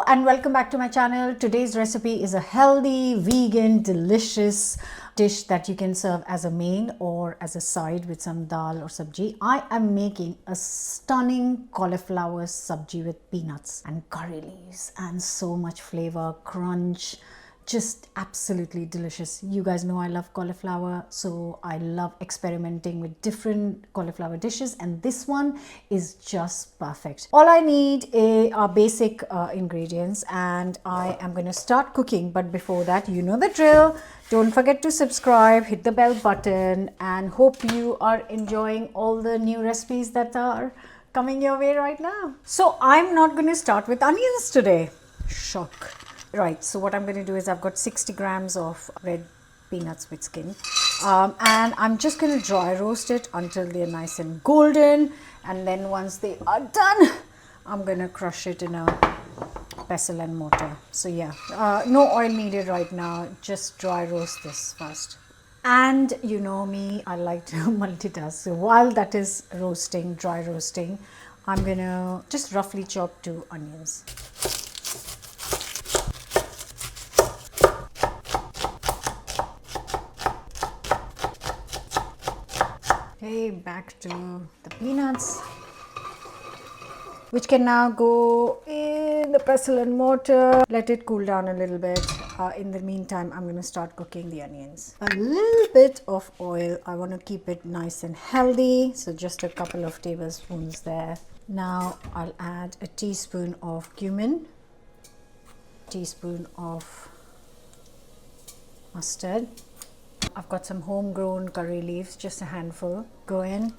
and welcome back to my channel. Today's recipe is a healthy, vegan, delicious dish that you can serve as a main or as a side with some dal or sabji. I am making a stunning cauliflower sabji with peanuts and curry leaves and so much flavor, crunch. Just absolutely delicious. You guys know I love cauliflower, so I love experimenting with different cauliflower dishes, and this one is just perfect. All I need are basic ingredients, and I am going to start cooking. But before that, you know the drill. Don't forget to subscribe, hit the bell button, and hope you are enjoying all the new recipes that are coming your way right now. So I'm not going to start with onions today. Shock. Right, so what I'm going to do is I've got 60 grams of red peanuts with skin, and I'm just going to dry roast it until they're nice and golden, and then once they are done, I'm going to crush it in a pestle and mortar. So yeah, no oil needed right now, just dry roast this first. And you know me, I like to multitask, so while that is roasting, dry roasting, I'm going to just roughly chop 2 onions. Okay, back to the peanuts, which can now go in the pestle and mortar. Let it cool down a little bit. In the meantime, I'm going to start cooking the onions. A little bit of oil. I want to keep it nice and healthy, so just a couple of tablespoons there. Now I'll add a teaspoon of cumin, teaspoon of mustard. I've got some homegrown curry leaves, just a handful. Go in.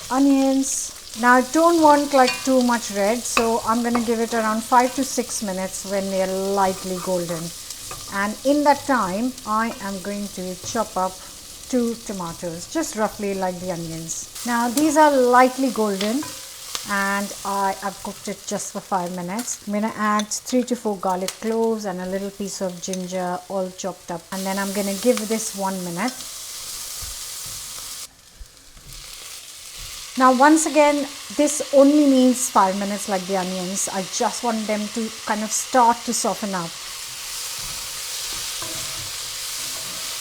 Onions. Now I don't want like too much red, so I'm going to give it around 5 to 6 minutes when they are lightly golden. And in that time, I am going to chop up 2 tomatoes, just roughly like the onions. Now these are lightly golden, and I've cooked it just for 5 minutes. I'm going to add 3 to 4 garlic cloves and a little piece of ginger, all chopped up, and then I'm going to give this 1 minute. Now once again, this only needs 5 minutes like the onions. I just want them to kind of start to soften up.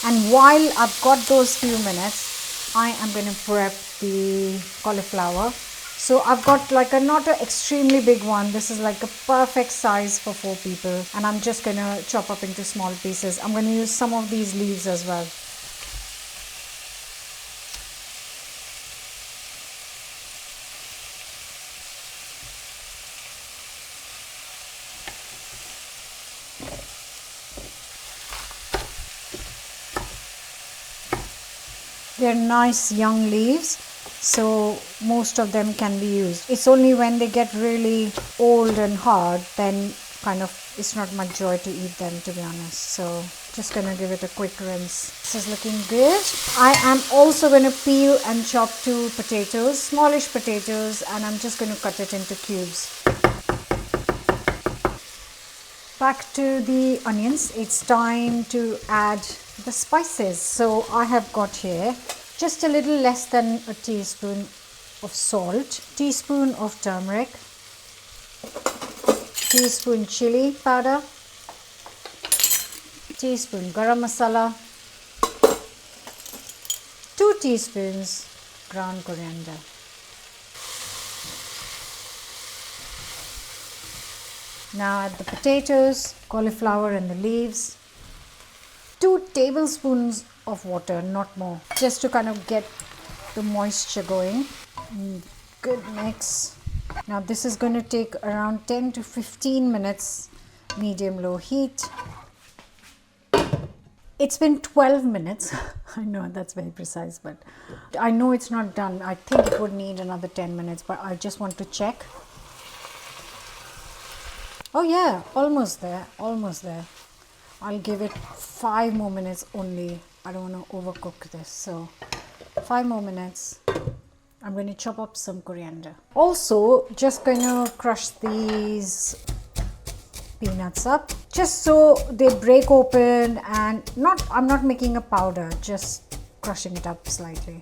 And while I've got those few minutes, I am going to prep the cauliflower. So I've got like not an extremely big one. This is like a perfect size for 4 people. And I'm just going to chop up into small pieces. I'm going to use some of these leaves as well. They're nice young leaves, so most of them can be used. It's only when they get really old and hard, then kind of it's not much joy to eat them, to be honest. So just gonna give it a quick rinse. This is looking good. I am also going to peel and chop 2 potatoes, smallish potatoes, and I'm just going to cut it into cubes. Back to the onions. It's time to add the spices. So I have got here just a little less than a teaspoon of salt, teaspoon of turmeric, teaspoon chili powder, teaspoon garam masala, 2 teaspoons ground coriander. Now add the potatoes, cauliflower and the leaves. 2 tablespoons of water, not more, just to kind of get the moisture going. Good mix. Now this is going to take around 10 to 15 minutes, medium-low heat. It's been 12 minutes. I know that's very precise, but I know it's not done. I think it would need another 10 minutes, but I just want to check. Oh yeah, almost there, almost there. I'll give it 5 more minutes only. I don't want to overcook this, so 5 more minutes. I'm going to chop up some coriander. Also, just going to crush these peanuts up, just so they break open, and I'm not making a powder, just crushing it up slightly.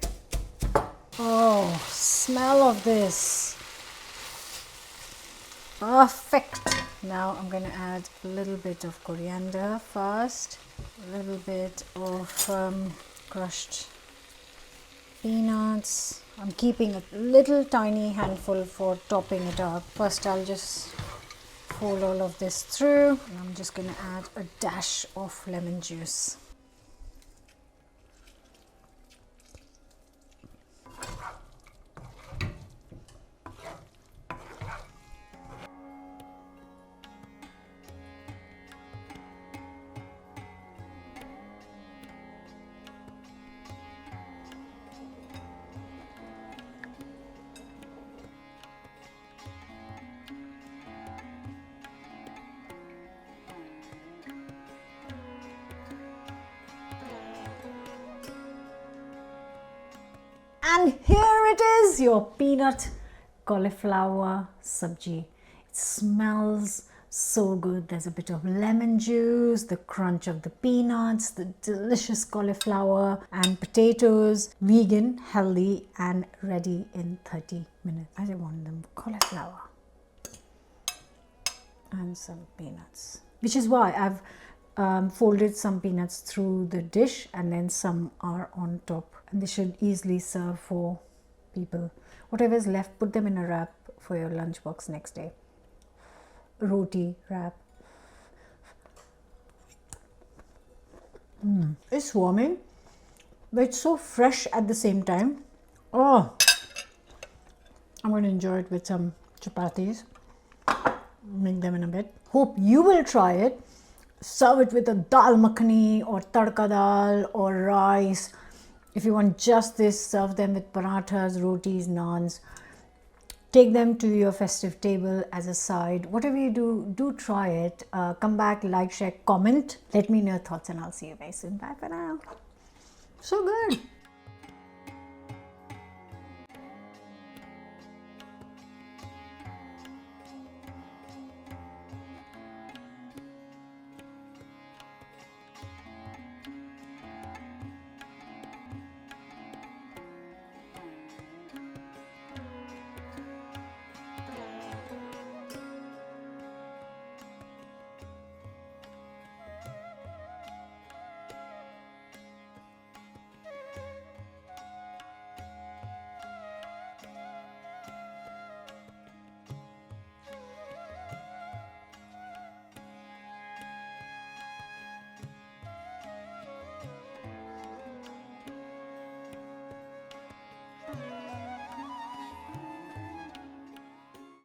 Oh, smell of this. Perfect. Now I'm going to add a little bit of coriander first, a little bit of crushed peanuts. I'm keeping a little tiny handful for topping it up. First I'll just fold all of this through, and I'm just going to add a dash of lemon juice. And here it is, your peanut cauliflower sabji. It smells so good. There's a bit of lemon juice, the crunch of the peanuts, the delicious cauliflower and potatoes. Vegan, healthy, and ready in 30 minutes. I just want them cauliflower and some peanuts, which is why I've folded some peanuts through the dish, and then some are on top, and they should easily serve for people. Whatever is left, put them in a wrap for your lunchbox next day. Roti wrap. It's warming, but it's so fresh at the same time. Oh, I'm going to enjoy it with some chapatis. Make them in a bit. Hope you will try it. Serve it with a dal makhani or tadka dal or rice. If you want just this, serve them with parathas, rotis, naans. Take them to your festive table as a side. Whatever you do try it. Come back, like, share, comment. Let me know your thoughts, and I'll see you guys soon. Bye for now. So good.